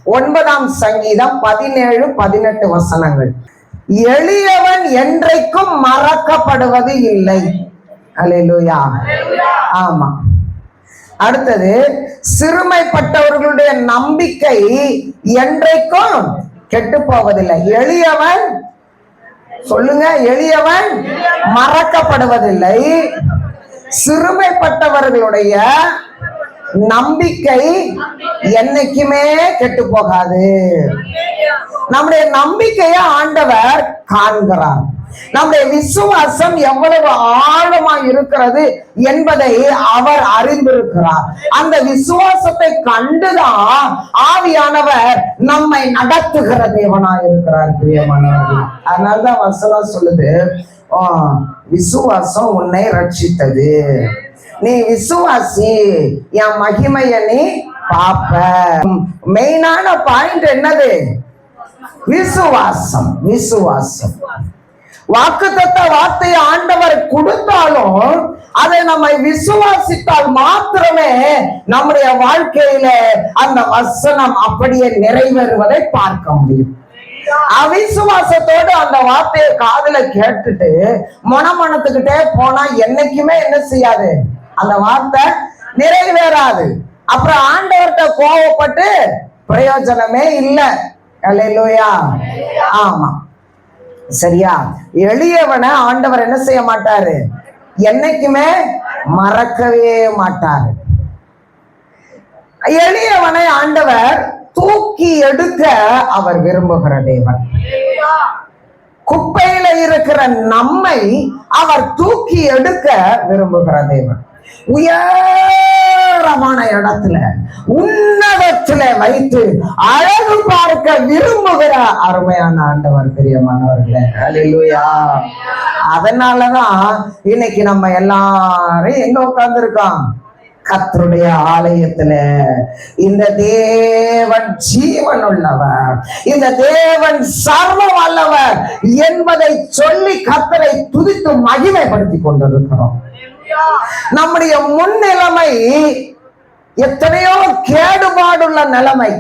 9ஆம் சங்கீதம் 17-18 வசனங்கள். எளியவன் என்றைக்கும் மறக்கப்படுவது இல்லை. அல்லேலூயா. ஆமா. அடுத்தது, சிறுமைப்பட்டவர்களுடைய நம்பிக்கை என்றைக்கும் கெட்டு போவதில்லை. எளியவன், சொல்லுங்க, எளியவன் மறக்கப்படுவதில்லை. சிறுமைப்பட்டவர்களுடைய நம்பிக்கை என்னைக்குமே கெட்டு போகாது. நம்முடைய நம்பிக்கையை ஆண்டவர் காண்கிறார். நம்முடைய விசுவாசம் எவ்வளவு ஆழமா இருக்கிறது என்பதை அவர் அறிந்திருக்கிறார். அந்த விசுவாசத்தை கண்டுதான் ஆவியானவர் நம்மை நடத்துகிற தேவனாய் இருக்கிறார். பிரியமானவர்கள், அதனாலதான் வசனம் சொல்லுது, விசுவாசம் உன்னை ரட்சித்தது. நீ விசுவாசி, என் மகிமைய நீ பாப்ப. மெயினான பாயிண்ட் என்னது? விசுவாசம். விசுவாசம். வாக்குத்தத்த வார்த்தையை ஆண்டவர் கொடுத்தாலும் அதை நம்ம விசுவாசித்தால் மாத்திரமே நம்முடைய வாழ்க்கையில அந்த வசனம் அப்படியே நிறைவேறுவதை பார்க்க முடியும். அவிசுவாசத்தோடு அந்த வார்த்தையை காதுல கேட்டுட்டு மனத்துக்கிட்டே போனா என்னைக்குமே என்ன செய்யாது? அந்த வார்த்தை நிறைவேறாது. அப்புறம் ஆண்டவர்கிட்ட கோவப்பட்டு பிரயோஜனமே இல்லை. அல்லேலூயா. ஆமா, சரியா? எளியவனை ஆண்டவர் என்ன செய்ய மாட்டாரு? என்னைக்குமே மறக்கவே மாட்டாரு. எளியவனை ஆண்டவர் தூக்கி எடுக்க அவர் விரும்புகிற தேவன். குப்பையில இருக்கிற நம்மை அவர் தூக்கி எடுக்க விரும்புகிற தேவன். உயரமான இடத்துல, உன்னதத்துல வைத்து அழகு பார்க்க விரும்புகிற அருமையான ஆண்டவர். பிரியமானவர்களே, அல்லேலூயா. அதனாலதான் இன்னைக்கு நம்ம எல்லாரும் எங்க உட்கார்ந்து இருக்கோம்? கர்த்தருடைய ஆலயத்துல. இந்த தேவன் ஜீவன் உள்ளவர், இந்த தேவன் சர்வ வல்லவர் என்பதை சொல்லி கர்த்தரை துதித்து மகிமைப்படுத்தி கொண்டிருக்கிறோம். நம்முடைய முன்னிலைமை எத்தனையோ கேடுபாடுள்ள நிலைமை,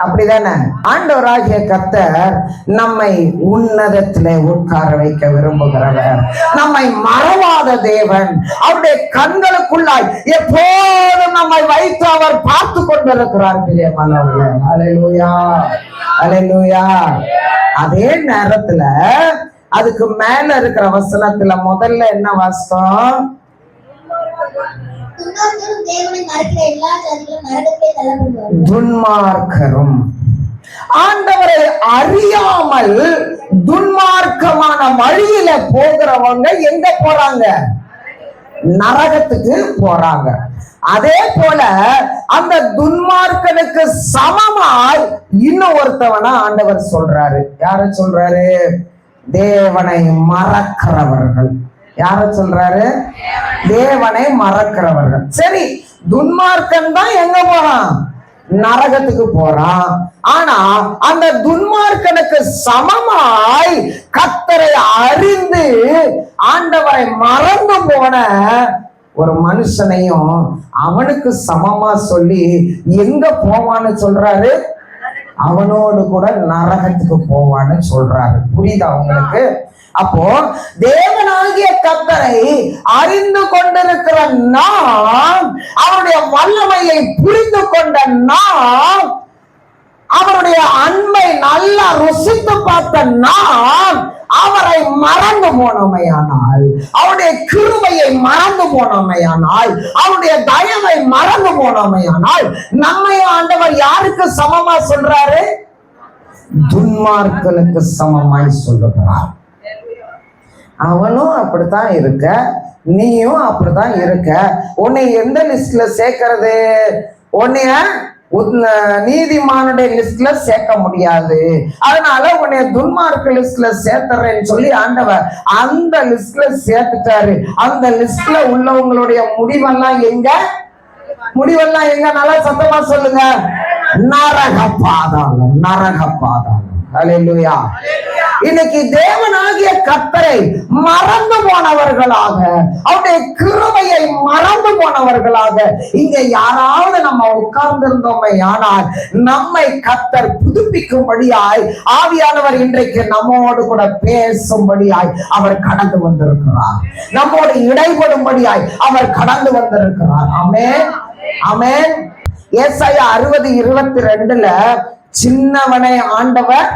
அப்படிதானே? ஆண்டவராகிய கர்த்தர் நம்மை உன்னதத்திலே உட்கார வைக்க விரும்புகிறவர், நம்மை மறவாத தேவன். அவருடைய கண்களுக்குள்ளாய் எப்போதும் நம்மை வைத்து அவர் பார்த்து கொண்டிருக்கிறார். பிரியமானவர்களே, அல்லேலூயா, அல்லேலூயா. அதே நேரத்துல அதுக்கு மேல இருக்கிற வசனத்துல முதல்ல என்ன வாசம்? துன்மார்க்கரும். ஆண்டவரை அறியாமல் துன்மார்க்கமான வழியில போகிறவங்க எங்க போறாங்க? நரகத்துக்கு போறாங்க. அதே போல அந்த துன்மார்க்கனுக்கு சமமாய் இன்னும் ஒருத்தவனா ஆண்டவர் சொல்றாரு. யார சொல்றாரு? தேவனை மறக்கிறவர்கள். யார சொல்றாரு? தேவனை மறக்கிறவர்கள். சரி, துன்மார்க்கன் தான் எங்க போறான்? நரகத்துக்கு போறான். ஆனா அந்த துன்மார்க்கனுக்கு சமமாய் கர்த்தரை அறிந்து ஆண்டவரை மறந்து போன ஒரு மனுஷனையும் அவனுக்கு சமமா சொல்லி எங்க போவான்னு சொல்றாரு? அவனோடு கூட நரகத்துக்கு போவான்னு சொல்றாரு. புரியுதா உங்களுக்கு? அப்போ தேவனாகிய கர்த்தரை அறிந்து கொண்டிருக்கிற நாம், அவருடைய வல்லமையை புரிந்து கொண்ட நாம், அவருடைய அன்பை நல்லா ருசித்து பார்த்த நாம் அவரை மறந்து போனோமையானால், அவருடைய கிருபையை மறந்து போனோமையானால், அவருடைய தயவை மறந்து போனோமையானால், நம்மை ஆண்டவர் யாருக்கு சமமா சொல்றாரு? துன்மார்க்கனுக்கு சமமாய் சொல்லுகிறார். அவனும் அப்படித்தான் இருக்க, நீயும் அப்படித்தான் இருக்க. உன்னை எந்த லிஸ்ட்ல சேர்க்கிறது? உன்னைய நீதிமானுடைய லிஸ்ட்ல சேர்க்க முடியாது. அதனால உன்னை துன்மார்க்க லிஸ்ட்ல சேர்த்துறேன்னு சொல்லி ஆண்டவர் அந்த லிஸ்ட்ல சேர்த்துட்டாரு. அந்த லிஸ்ட்ல உள்ளவங்களுடைய முடிவெல்லாம் எங்க? முடிவெல்லாம் எங்க? நல்லா சத்தமா சொல்லுங்க. நரக பாதாளம். நரக பாதாளம். அல்லேலூயா. இன்னைக்கு தேவனாகிய கர்த்தரை மறந்து போனவர்களாக, அவருடைய கிருபையை மறந்து போனவர்களாக இங்க யாராவது நம்ம உட்கார்ந்து இருந்தோமே ஆனால் நம்மை கர்த்தர் புதுப்பிக்கும்படியாய் ஆவியானவர் இன்றைக்கு நம்மோடு கூட பேசும்படியாய் அவர் கடந்து வந்திருக்கிறார். நம்மோடு இடைபடும்படியாய் அவர் கடந்து வந்திருக்கிறார். ஆமென், ஆமென். ஏசாயா 60:22 சின்னவனை ஆண்டவர்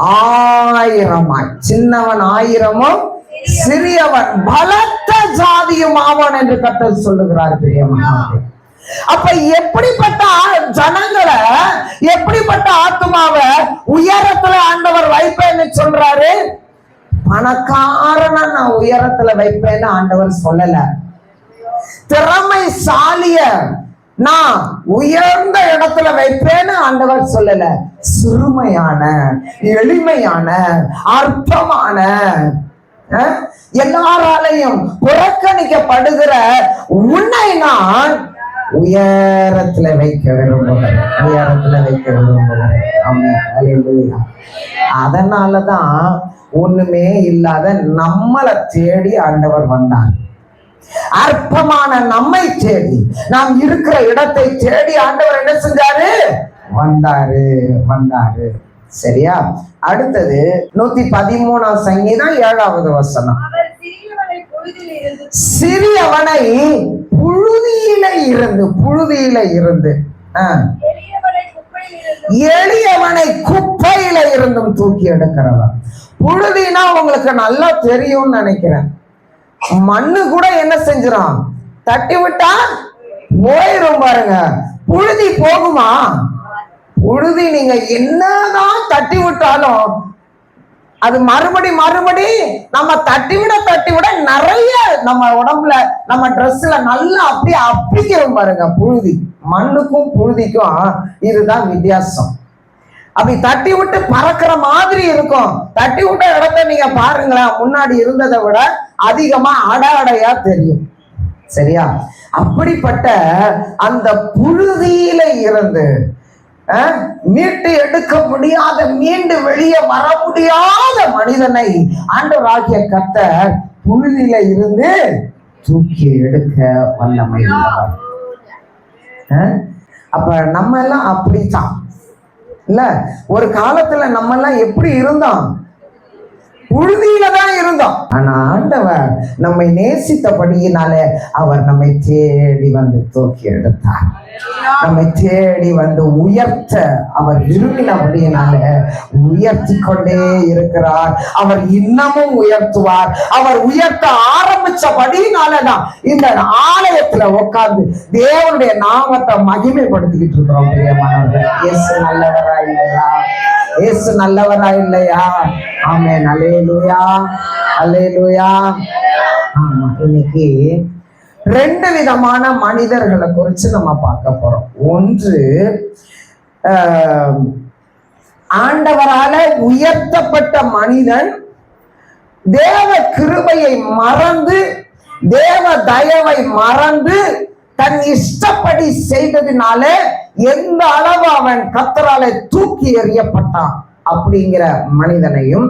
1000மாய், சின்னவன் 1000மும் சிறியவன் பலத்த ஜாதியும் ஆவான் என்று கர்த்தர் சொல்லுகிறார். பிரியமானவர்களே, அப்ப எப்படிப்பட்ட ஜனங்களை, எப்படிப்பட்ட ஆத்துமாவை உயரத்துல ஆண்டவர் வைப்பேன்னு சொல்றாரு? பணக்காரனை நான் உயரத்துல வைப்பேன்னு ஆண்டவர் சொல்லல. திறமைசாலிய நான் உயர்ந்த இடத்துல வைப்பேன்னு ஆண்டவர் சொல்லல. சிறுமையான, எளிமையான, அற்பமான, எல்லாராலையும் புறக்கணிக்கப்படுகிற உன்னை நான் உயரத்துல வைக்க விரும்புகிறேன், உயரத்துல வைக்க விரும்புகிறேன். ஆமென். அதனாலதான் ஒண்ணுமே இல்லாத நம்மளை தேடி ஆண்டவர் வந்தார். அற்பமான நம்மை தேடி, நாம் இருக்கிற இடத்தை தேடி ஆண்டவர் என்ன செஞ்சாரு? வந்தாரு, வந்தாரு. சரியா? அடுத்தது 113ஆம் சங்கீதம் 7வது வசனம். சிறியவனை புழுதியில இருந்து, புழுதியில இருந்து, எளியவனை குப்பையில இருந்தும் தூக்கி எடுக்கிறவன். புழுதினா உங்களுக்கு நல்லா தெரியும்னு நினைக்கிறேன். மண்ணு கூட என்ன செஞ்சிடும்? தட்டி விட்டா போயிரும். பாருங்க, புழுதி போகுமா? புழுதி நீங்க என்னதான் தட்டி விட்டாலும் அது மறுபடி நம்ம தட்டி விட நிறைய நம்ம உடம்புல, நம்ம ட்ரெஸ்ல நல்லா அப்படியே அப்பிக்கிறோம். பாருங்க, புழுதி. மண்ணுக்கும் புழுதிக்கும் இதுதான் வித்தியாசம். அப்படி தட்டி விட்டு பறக்கிற மாதிரி இருக்கும். தட்டி விட்ட இடத்த நீங்க பாருங்களேன், முன்னாடி இருந்ததை விட அதிகமா அடையா தெரியும். சரியா? அப்படிப்பட்ட அந்த புழுதியில இருந்து மீட்டு எடுக்க முடியாத, மீண்டு வெளியே வர முடியாத மனிதனை ஆண்டவராகிய கர்த்தர் புழுதியில இருந்து தூக்கி எடுக்க வல்லமை உள்ளவர். அப்ப நம்ம எல்லாம் அப்படித்தான் இல்ல? ஒரு காலத்துல நம்ம எல்லாம் எப்படி இருந்தோம்? புழுதியில தான் இருந்தோம். ஆனா ஆண்டவர் நம்மை நேசித்தபடியினால அவர் நம்மை தேடி வந்து தூக்கி எடுத்தார். நம்மை தேடி வந்து உயர்த்த அவர் விரும்பினபடியினால உயர்த்தி கொண்டே இருக்கிறார். அவர் இன்னமும் உயர்த்துவார். அவர் உயர்த்த ஆரம்பிச்சபடியினாலதான் இந்த ஆலயத்துல உட்கார்ந்து தேவனுடைய நாமத்தை மகிமைப்படுத்திக்கிட்டு இருக்கிறோம். பிரியமானவர்களே, இயேசு நல்லவரா இல்லையா? இயேசு நல்லவரா இல்லையா? ஆமென். அல்லேலூயா, அல்லேலூயா. ஆமா, இன்னைக்கு 2 விதமான மனிதர்களை குறிச்சு நம்ம பார்க்க போறோம். ஒன்று, ஆண்டவரால உயர்த்தப்பட்ட மனிதன் தேவ கிருபையை மறந்து, தேவ தயவை மறந்து தன் இஷ்டப்படி செய்ததினால எந்த அளவு அவன் கர்த்தரால தூக்கி எறியப்பட்டான் அப்படிங்கிற மனிதனையும்,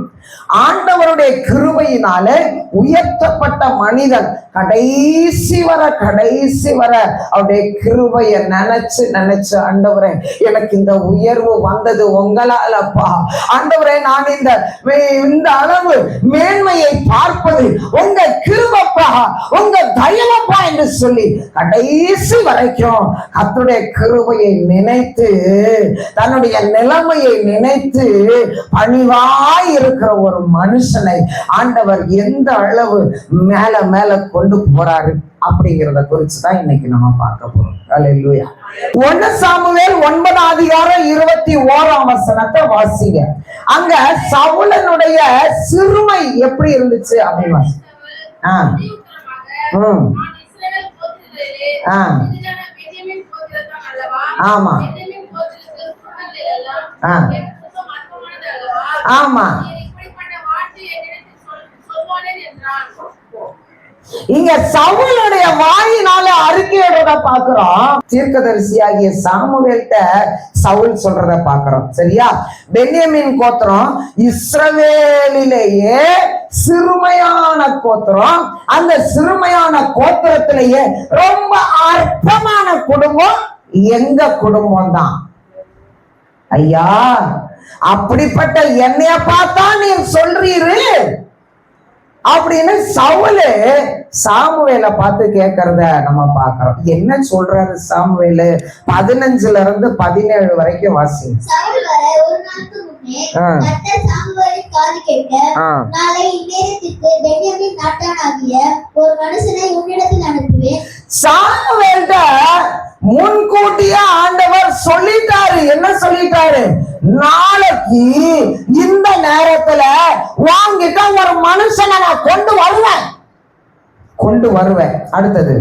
ஆண்டவருடைய கிருபையினால உயர்த்தப்பட்ட மனிதன் கடைசி வர அவருடைய கிருபையை நினைச்சு ஆண்டவரே எனக்கு இந்த உயர்வு வந்தது உங்களாலப்பா, ஆண்டவரே நான் இந்த அளவு மேன்மையை பார்ப்பது உங்க கிருபைப்பா, உங்க தயவப்பா என்று சொல்லி கடைசி வரைக்கும் கர்த்தருடைய கிருபையை நினைத்து, தன்னுடைய நிலைமையை நினைத்து பணிவாய் இருக்கிற ஒரு மனுஷனை ஆண்டவர் எந்த அளவு மேல கொண்டு போறாரு அப்படிங்கிறத குறிச்சுதான் இன்னைக்கு நம்ம பார்க்க போறோம். அல்லேலூயா. 1 சாமுவேல் 9ஆம் அதிகாரம் 21ஆம் வசனத்தை வாசிங்க. அங்க சவுலனுடைய சிறுமை எப்படி இருந்துச்சு அப்படின்னு வாசி. ஆமா ஆமா. இங்க சவுலுடைய வாயினால அறிக்கையிடுறத பாக்குறோம். தீர்க்கதரிசியாகிய சாமுவேல்ட்ட சவுல் சொல்றத பாக்குறோம். சரியா? பென்யமீன் கோத்திரம் இஸ்ரவேலிலேயே சிறுமையான கோத்திரம். அந்த சிறுமையான கோத்திரத்திலேயே ரொம்ப அற்பமான குடும்பம் எங்க குடும்பம் தான். ஐயா, அப்படிப்பட்ட என்னைய பார்த்தா நீ சொல்றீரு அப்படின்னு சவுலு சாமுவேலை பார்த்து கேட்கறத நம்ம பார்க்கிறோம். என்ன சொல்றாரு சாமுவேலு? 15ல இருந்து 17 வரைக்கும் வாசிங்க. சாமுவேல்ட முன்கூட்டியே ஆண்டவர் சொல்லிட்டாரு. என்ன சொல்லிட்டாரு? நாளைக்கு இந்த நேரத்துல வாங்கிட்ட ஒரு மனுஷனை நான் கொண்டு வருவேன். அடுத்தது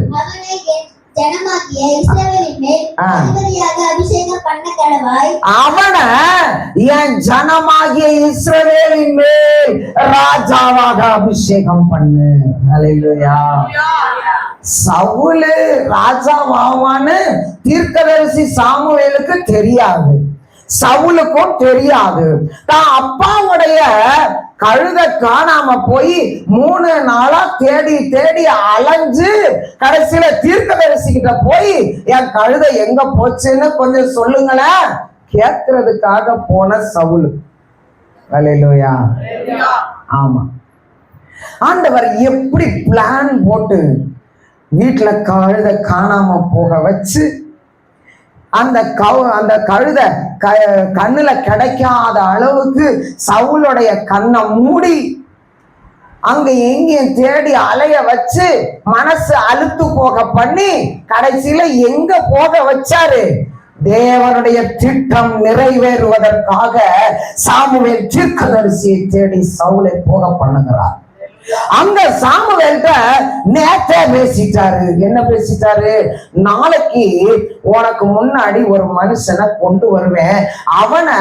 அவனை என் ஜனமாகிய இஸ்ரவேலின் மேல் ராஜாவாக அபிஷேகம் பண்ணு. ஹல்லேலூயா. சவுலு ராஜாவாவான்னு தீர்க்கதரிசி சாமுவேலுக்கு தெரியாது, சவுலுக்கும் தெரியாது. தான் அப்பாவுடைய கழுத காணாம போய் 3 நாளா தேடி தேடி அலைஞ்சு கடைசியில தீர்க்கதரிசி கிட்ட போய் என் கழுதை எங்க போச்சுன்னு கொஞ்சம் சொல்லுங்களேன் கேட்கறதுக்காக போன சவுலு. ஹல்லேலூயா. ஆமா, ஆண்டவர் எப்படி பிளான் போட்டு வீட்டுல கழுத காணாம போக வச்சு அந்த கழுத கண்ணுல கிடைக்காத அளவுக்கு சவுளுடைய கண்ணை மூடி அங்க எங்கேயும் தேடி அலைய வச்சு மனசு அழுத்து போக பண்ணி கடைசியில எங்க போக வச்சாரு? தேவனுடைய திட்டம் நிறைவேறுவதற்காக சாமுவேல் தீர்க்கதரிசியை தேடி சவுலை போக பண்ணுகிறார். அங்க சாமுவேல்ட்ட நேத்தே பேசிட்டாரு. என்ன பேசிட்டாரு? நாளைக்கு உனக்கு முன்னாடி ஒரு மனுஷனை கொண்டு வருவேன், அவனை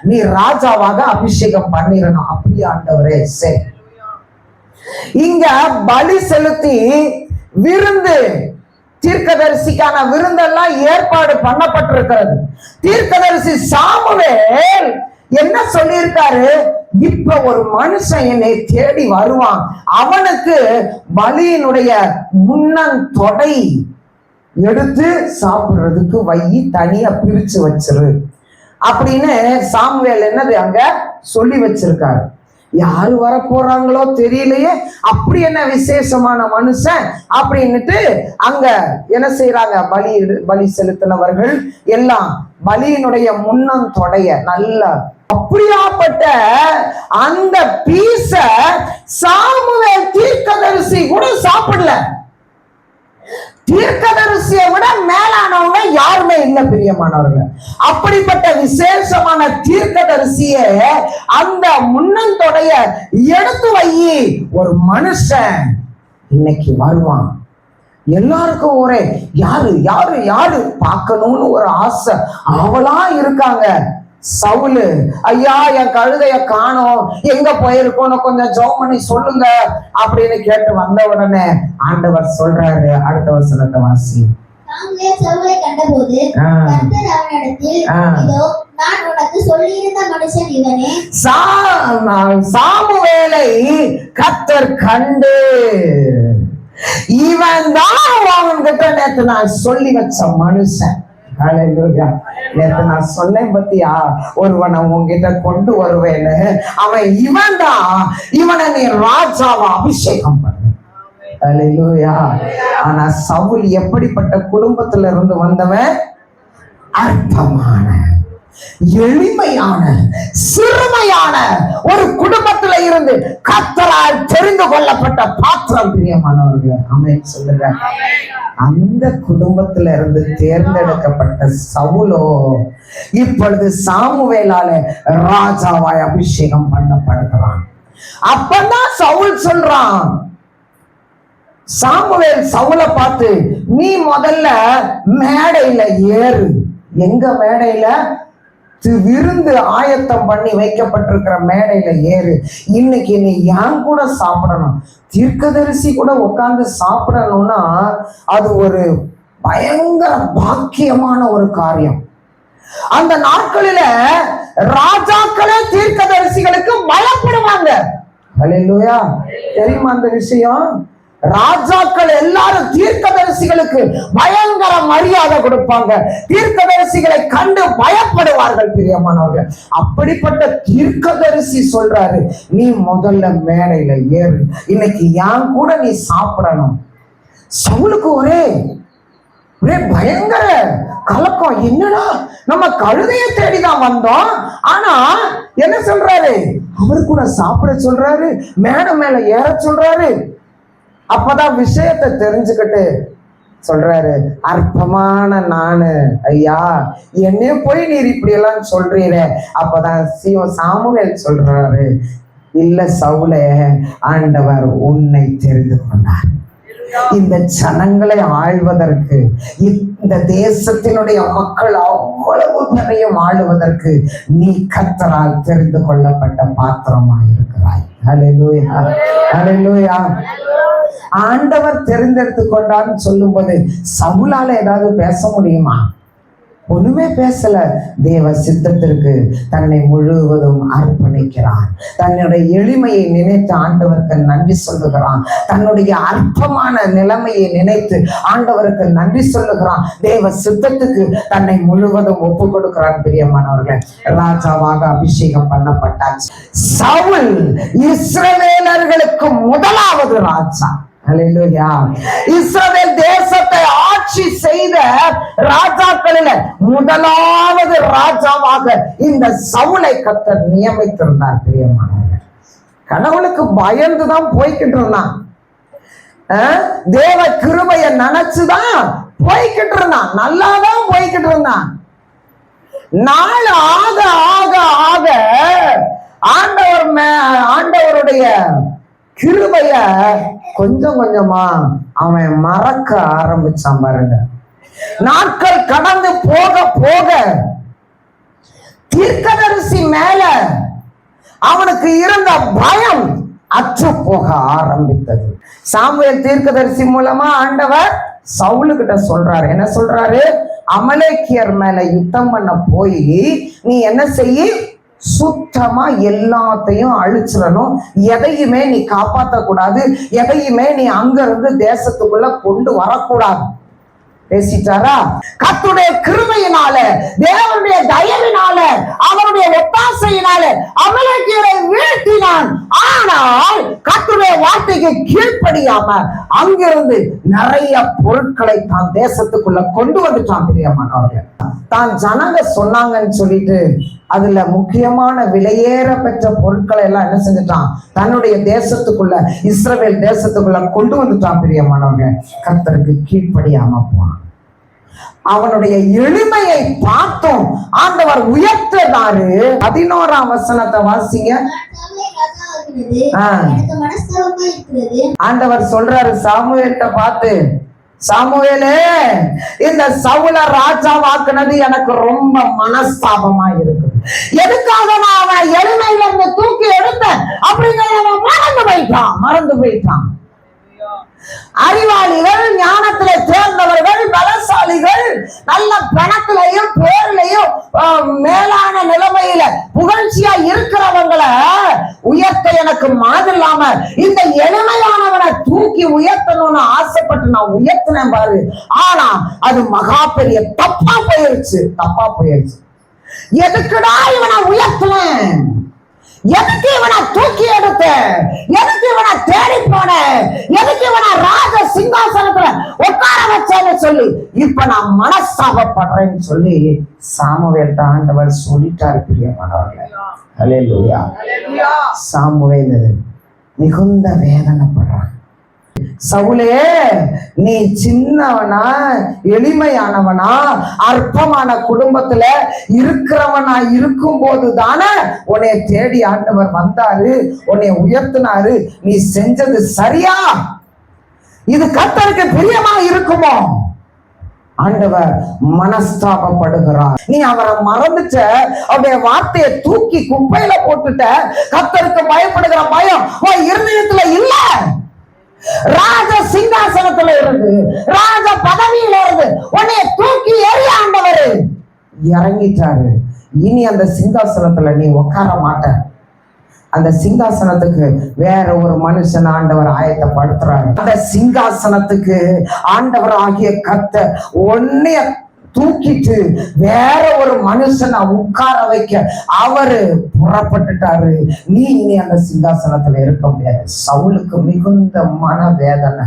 நீ ராஜாவாக அபிஷேகம் பண்ணிடணும். அப்படி ஆண்டவரே. சரி, இங்க பலி செலுத்தி விருந்து, தீர்க்கதரிசிக்கான விருந்தெல்லாம் ஏற்பாடு பண்ணப்பட்டிருக்கிறது. தீர்க்கதரிசி சாமுவேல் என்ன சொல்லியிருக்காரு? இப்ப ஒரு மனுஷன் என்னை தேடி வருவான், அவனுக்கு பலியினுடைய முன்னந்தொடை எடுத்து சாப்பிடுறதுக்கு வையி, தனியா பிரிச்சு வச்சிரு அப்படின்னு சாமுவேல் என்னது அங்க சொல்லி வச்சிருக்காரு. யாரு வர போறாங்களோ தெரியலையே, அப்படி என்ன விசேஷமான மனுஷன் அப்படின்னுட்டு அங்க என்ன செய்யறாங்க? பலி செலுத்தினவர்கள் எல்லாம் பலியினுடைய முன்னந்தொடைய நல்ல அப்படியாப்பட்ட அந்த பீச சாமுவேல் தீர்க்கதரிசி கூட சாப்பிடல. தீர்க்கதரிசியை விட மேலானவங்க யாருமே இல்ல பிரியமானவர்கள். அப்படிப்பட்ட விசேஷமான தீர்க்கதரிசிய அந்த முன்னந்தொடைய எடுத்து வை, ஒரு மனுஷன் இன்னைக்கு வருவான். எல்லாருக்கும் ஒரே யாரு யாரு யாரு பார்க்கணும்னு ஒரு ஆசை, அவளா இருக்காங்க. சவுலு, ஐயா என் கழுதைய காணோம், எங்க போயிருக்கோன்னு கொஞ்சம் ஜெபம் பண்ணி சொல்லுங்க அப்படின்னு கேட்டு வந்த உடனே ஆண்டவர் சொல்றாரு. அடுத்த வசனத்தை வாசி. சாமுவேலை கர்த்தர் கண்டு, இவன் தான் அவன்கிட்ட நேத்து நான் சொல்லி வச்ச மனுஷன். நேற்று நான் சொன்னேன் பத்தியா, ஒருவனை உங்ககிட்ட கொண்டு வருவேன்னு, அவன் இவன் தான், இவனை நீ ராஜாவா அபிஷேகம் பண்ணு. அல்லேலூயா. ஆனா சவுல் எப்படிப்பட்ட குடும்பத்துல இருந்து வந்தவன்? அற்பமான, எளிமையான, சிறுமையான ஒரு குடும்பத்துல இருந்து கர்த்தரால் தெரிந்து கொள்ளப்பட்ட பாத்திரம். பிரியமானவர்கள், ஆமென் சொல்லுங்க. அந்த குடும்பத்துல இருந்து தேர்ந்தெடுக்கப்பட்ட சவுலோ இப்பொழுது சாமுவேலால ராஜாவாய் அபிஷேகம் பண்ணப்படுகிறான். அப்பதான் சவுல் சொல்றான், சாமுவேல் சவுலை பார்த்து, நீ முதல்ல மேடையில ஏறு. எங்க மேடையில? விருந்து ஆயத்தம் பண்ணி வைக்கப்பட்டிருக்கிற மேடையில ஏறு. இன்னைக்கு நீ ஏன் கூட சாப்பிடணும். தீர்க்கதரிசி கூட உட்கார்ந்து சாப்பிடணும்னா அது ஒரு பயங்கர பாக்கியமான ஒரு காரியம். அந்த நாட்களில ராஜாக்களே தீர்க்கதரிசிகளுக்கு பயப்படுவாங்க. ஹல்லேலூயா. தெரியுமா அந்த விஷயம்? ராஜாக்கள் எல்லாரும் தீர்க்கதரிசிகளுக்கு பயங்கர மரியாதை கொடுப்பாங்க. தீர்க்கதரிசிகளை கண்டு பயப்படுவார்கள். பிரியமானவர்கள், அப்படிப்பட்ட தீர்க்கதரிசி சொல்றாரு, நீ முதல்ல மேடையில ஏறு, இன்னைக்கு ஏன் கூட நீ சாப்பிடணும். சவுலுக்கு ஒரே பயங்கர கலக்கம். என்னடா, நம்ம கழுதையை தேடிதான் வந்தோம், ஆனா என்ன சொல்றாரு, அவரு கூட சாப்பிட சொல்றாரு, மேடை மேல ஏற சொல்றாரு. அப்பதான் விஷயத்தை தெரிஞ்சுக்கிட்டு சொல்றாரு, அற்பமான நானு ஐயா, என்னைய போய் நீர் இப்படி எல்லாம் சொல்றீரே. அப்பதான் சாமுவேல் சொல்றாரு, இல்ல சவுலே, ஆண்டவர் உன்னை தெரிந்து கொண்டார். இந்த ஜனங்களை ஆள்வதற்கு, இந்த தேசத்தினுடைய மக்கள் அவ்வளவு பேரையும் ஆளுவதற்கு நீ கர்த்தரால் தெரிந்து கொள்ளப்பட்ட பாத்திரமாய் இருக்கிறாய். ஹல்லேலூயா, ஹல்லேலூயா. ஆண்டவர் தெரிந்தெடுத்து கொண்டான்னு சொல்லும் போது சவுலால ஏதாவது பேச முடியுமா? ஒண்ணுமே பேசல. தேவ சித்தத்திற்கு தன்னை முழுவதும் அர்ப்பணிக்கிறான். தன்னுடைய எளிமையை நினைத்து ஆண்டவருக்கு நன்றி சொல்லுகிறான். தன்னுடைய அற்பமான நிலைமையை நினைத்து ஆண்டவருக்கு நன்றி சொல்லுகிறான். தேவ சித்தத்துக்கு தன்னை முழுவதும் ஒப்பு கொடுக்கிறான். பிரியமானவர்களே, ராஜாவாக அபிஷேகம் பண்ணப்பட்டாச்சு. சவுல் இஸ்ரவேலர்களுக்கு முதலாவது ராஜா. ஹல்லேலூயா. இஸ்ரவேல் தேசத்தை ஆட்சி செய்த ராஜாக்களில் முதலாவது ராஜாவாக இந்த சவுலை கர்த்தர் நியமித்திருந்தார். பிரியமானவர்கள், கடவுளுக்கு பயந்துதான் போய்கிட்டு இருந்தான். தேவ கிருபையை நினைச்சுதான் போய்கிட்டு இருந்தான். நல்லாதான் போய்கிட்டு இருந்தான். நாள் ஆக ஆக ஆக ஆண்டவருடைய கிருபைய கொஞ்சம் கொஞ்சமா அவன் மறக்க ஆரம்பிச்சான். பாருங்க, நாட்கள் கடந்து போக போக தீர்க்கதரிசி மேல அவனுக்கு இருந்த பயம் அற்று போக ஆரம்பித்தது. சாமுவேல் தீர்க்கதரிசி மூலமா ஆண்டவர் சவுலு கிட்ட சொல்றாரு. என்ன சொல்றாரு? அமலேக்கியர் மேல யுத்தம் பண்ண போய் நீ என்ன செய்ய, சுத்தமா எல்லாத்தையும் அழிச்சிடணும். எதையுமே நீ காப்பாற்ற கூடாது. எதையுமே நீ அங்க இருந்து தேசத்துக்குள்ள கொண்டு வரக்கூடாது. பேசிட்டாரா? கர்த்தருடைய கிருபையினால, தேவனுடைய தயவினால, அவருடைய ஒத்தாசையினால அமலேக்கியரை வீழ்த்தினான். ஆனால் கர்த்தருடைய வார்த்தைக்கு கீழ்ப்படியாம அங்கிருந்து நிறைய பொருட்களை தான் தேசத்துக்குள்ள கொண்டு வந்துட்டான். பிரியமானவர்கள், தான் ஜனங்க சொன்னாங்கன்னு சொல்லிட்டு அதுல முக்கியமான விலையேற பெற்ற பொருட்களை எல்லாம் என்ன செஞ்சுட்டான், தன்னுடைய தேசத்துக்குள்ள, இஸ்ரவேல் தேசத்துக்குள்ள கொண்டு வந்துட்டான். பிரியமானவங்க, கர்த்தருக்கு கீழ்ப்படியாம போனான். அவனுடைய எளிமையை பார்த்தோம் ஆண்டவர் உயர்த்தினாரு. 11ஆம் வசனத்தை வாசிங்க. ஆண்டவர் சொல்றாரு சாமுவேல்கிட்ட பார்த்து, சாமுவேலே, இந்த சவுல ராஜாவாக்குனது எனக்கு ரொம்ப மனஸ்தாபமா இருக்கு. எதுக்காக நான் அவன் எளிமையில இருந்து தூக்கி எடுத்தேன் அப்படிங்கிறத மறந்து போயிட்டான். அறிவாளிகள், ஞானத்திலே தேர்ந்தவர்கள், பலசாலிகள், நல்ல பணத்திலையும் பேரிலையும் மேலான நிலைமையில புகழ்ச்சியா இருக்கிறவங்களை உயர்த்த எனக்கு மாதிரி இல்லாம இந்த எளிமையானவனை தூக்கி உயர்த்தணும்னு ஆசைப்பட்டு நான் உயர்த்தினேன் பாரு. ஆனா அது மகா பெரிய தப்பா போயிருச்சு. எதுக்குடா இவனை உயர்த்தினேன்? எதுக்கு இவனை தூக்கி எடுத்த? எதுக்கு இவனை தேடி போன? எதுக்கு இவனை ராஜ சிங்காசனத்துல உட்கார வச்சேன்னு சொல்லி இப்ப நான் மனஸ்தாபப்படுறேன்னு சொல்லி சாமுவேல் ஆண்டவர் சொல்லிட்டாரு. பிரியமானவர்களே, ஹல்லேலூயா. சாமுவேல் மிகுந்த வேதனைப்படுறான். சவுலே, நீ சின்னவனா, எளிமையானவனா, அற்பமான குடும்பத்துல இருக்கிறவனா இருக்கும் போது தானே உன்னை தேடி ஆண்டவர் வந்தாரு, உன்னை உயர்த்தினாரு. நீ செஞ்சது சரியா? இது கர்த்தருக்கு பிரியமா இருக்குமோ? ஆண்டவர் மனஸ்தாபப்படுகிறார். நீ அவரை மறந்துட்ட, அவருடைய வார்த்தையை தூக்கி குப்பையில போட்டுட்ட. கர்த்தருக்கு பயப்படுகிற பயம் உன் இருதயத்துல இல்ல. ராஜ சிங்காசனத்துல இருந்து, ராஜ பதவியில இருந்து உன்னை தூக்கி எறிய ஆண்டவர் இறங்கிட்டாரு. இனி அந்த சிங்காசனத்துல நீ உட்கார மாட்ட. அந்த சிங்காசனத்துக்கு வேற ஒரு மனுஷன் ஆண்டவர் ஆயத்தப்படுத்துறாரு. அந்த சிங்காசனத்துக்கு ஆண்டவர் ஆகிய கர்த்தர் ஒன்னைய தூக்கிட்டு வேற ஒரு மனுஷனை உட்கார வைக்க அவரு புறப்பட்டுட்டாரு. நீ இனி அந்த சிங்காசனத்துல இருக்க முடியாது. சவுலுக்கு மிகுந்த மனவேதனை,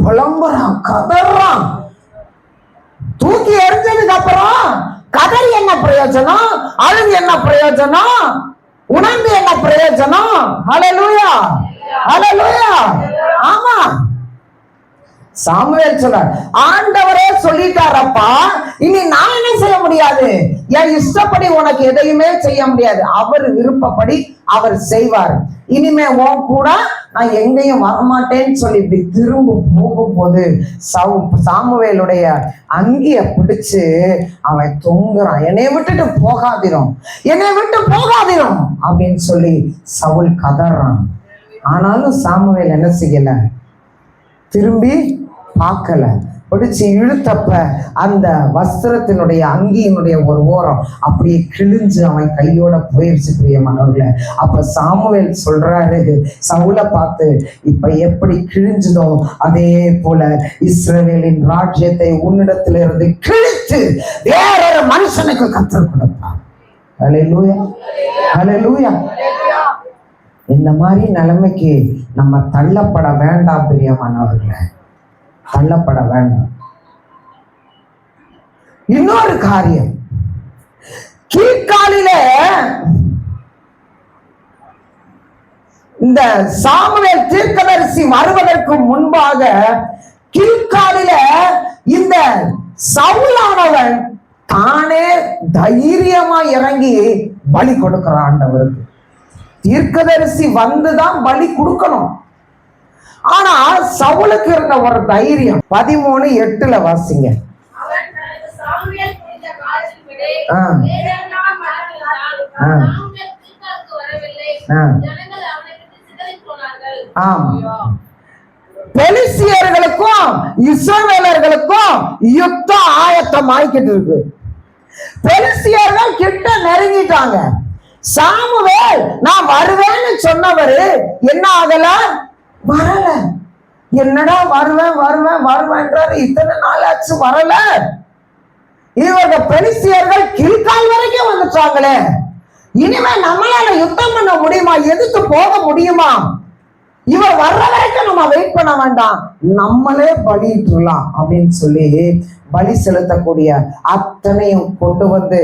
புலம்புறான், கதறான். தூக்கி எரிஞ்சதுக்கு அப்புறம் கதறி என்ன பிரயோஜனம்? அழுது என்ன பிரயோஜனம்? உணர்ந்து என்ன பிரயோஜனம்? ஹல்லேலூயா, ஹல்லேலூயா. ஆமா, சாமுவேல் சொல்றார், ஆண்டவரே சொல்லிட்டாரப்பா, இனி நான் என்ன செய்ய முடியாது? என் இஷ்டப்படி உனக்கு எதையுமே செய்ய முடியாது. அவர் விருப்பப்படி அவர் செய்வார். இனிமே உன் கூட நான் எங்கேயும் வரமாட்டேன்னு சொல்லி இப்படி திரும்ப போகும்போது சாமுவேலுடைய அங்கிய பிடிச்சு அவன் தொங்குறான். என்னை விட்டுட்டு போகாதிரும், என்னை விட்டு போகாதிரும் அப்படின்னு சொல்லி சவுல் கதறான். ஆனாலும் சாமுவேல் என்ன செய்யல, திரும்பி பார்க்கல. பிடிச்சு இழுத்தப்ப அந்த வஸ்திரத்தினுடைய அங்கியினுடைய ஒரு ஓரம் அப்படியே கிழிஞ்சு அவன் கையோட போயிடுச்சு. பிரியமானவர்களே, அப்ப சாமுவேல் சொல்றாரு சவுலை பார்த்து, இப்ப எப்படி கிழிஞ்சதோ அதே போல இஸ்ரவேலின் ராஜ்யத்தை உன்னிடத்திலிருந்து கிழித்து வேறொரு மனுஷனுக்கு கர்த்தர் கொடுப்பார். ஹல்லேலூயா, ஹல்லேலூயா. இந்த மாதிரி நிலைமைக்கு நம்ம தள்ளப்பட வேண்டாம் பிரியமானவர்களே, தள்ளப்பட வேண்டாம். இன்னொரு காரியம், கீழ்காலில இந்த சாமுவேல் தீர்க்கதரிசி வருவதற்கு முன்பாக கீழ்காலில இந்த சவுலானவன் தானே தைரியமா இறங்கி பலி கொடுக்கிற ஆண்டவருக்கு. தீர்க்கதரிசி வந்துதான் பலி கொடுக்கணும். ஆனா சவுலுக்கு இருந்த ஒரு தைரியம். 13:8 வாசிங்க. பெலிஸ்தியர்களுக்கும் இஸ்ரவேலர்களுக்கும் யுத்தம் ஆயத்தம் ஆயிக்கிட்டு இருக்கு. பெலிஸ்தியர்கள் கிட்ட நெருங்கிட்டாங்க. சாமுவேல் நான் வருவேன்னு சொன்னவரு என்ன ஆகல, வரல. என்னடா வருவேன் வருவேன் வருவேன்றாரு, இத்தனை நாள் ஆச்சு வரல. இவங்க பெலிஸ்தியர்கள் கில்கால் வரைக்கும் வந்துட்டாங்களே, இனிமே நம்மளால யுத்தம் பண்ண முடியுமா? எதுக்கு போக முடியுமா? இவர் வர்ற வரைக்கும் நம்ம வெயிட் பண்ண வேண்டாம், நம்மளே பலியிட்டுலாம் அப்படின்னு சொல்லி பலி செலுத்தக்கூடிய அத்தனையும் கொண்டு வந்து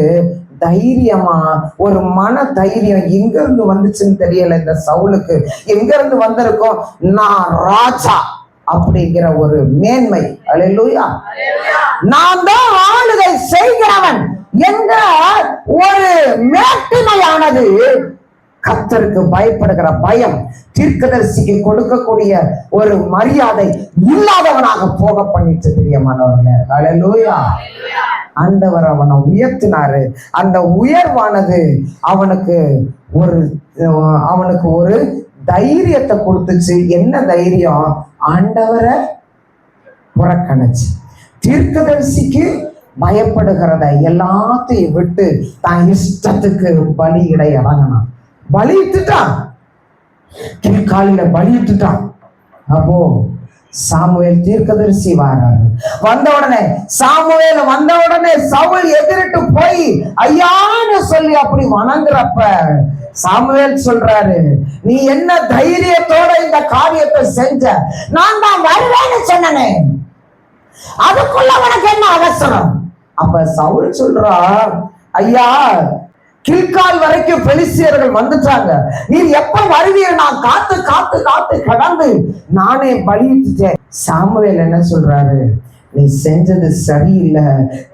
தைரியமா, ஒரு மன தைரியம் எங்க இருந்து வந்துச்சுன்னு தெரியல இந்த சவுலுக்கு. எங்க இருந்து வந்திருக்கோம், நான் ராஜா அப்படிங்கிற ஒரு மேன்மை. அல்லேலூயா, நான் தான் ஆளுகை செய்கிறவன் என்ற ஒரு மேட்டிமையானது கர்த்தருக்கு பயப்படுகிற பயம், தீர்க்கதரிசிக்கு கொடுக்கக்கூடிய ஒரு மரியாதை இல்லாதவனாக போக பண்ணிட்டு பிரியமானவர்களே. அல்லேலூயா. ஆண்டவர் அவனை உயர்த்தினாரு. அந்த உயர்வானது அவனுக்கு ஒரு தைரியத்தை கொடுத்துச்சு. என்ன தைரியம்? ஆண்டவரை புறக்கணிச்சு தீர்க்கதரிசிக்கு பயப்படுகிறத எல்லாத்தையும் விட்டு தான் இஷ்டத்துக்கு பலியிட இறங்கினான். பலியிட்டுட்டான், கீழ்காலில பலியிட்டுட்டான். அப்போ சாமுவேல் தீர்க்கதரிசி வராரு. சாமுவேல் வந்த உடனே சவுல் எதிரிட்டு போய் ஐயான்னு சொல்லி அப்படி வணங்குறப்ப சாமுவேல் சொல்றாரு, நீ என்ன தைரியத்தோட இந்த காரியத்தை செஞ்ச? நான் தான் வருவேன்னு சொன்னனே, அதுக்குள்ள உனக்கு என்ன அவசரம்? அப்ப சவுல் சொல்றா, ஐயா கில்கால் வரைக்கும் பெலிஸ்தியர்கள் வந்துட்டாங்க, நீ எப்ப வருவீர்? நான் காத்து காத்து காத்து கடந்து நானே பலியிட்டுட்டேன். சாமுவேல் என்ன சொல்றாரு, நீ செஞ்சது சரியில்லை,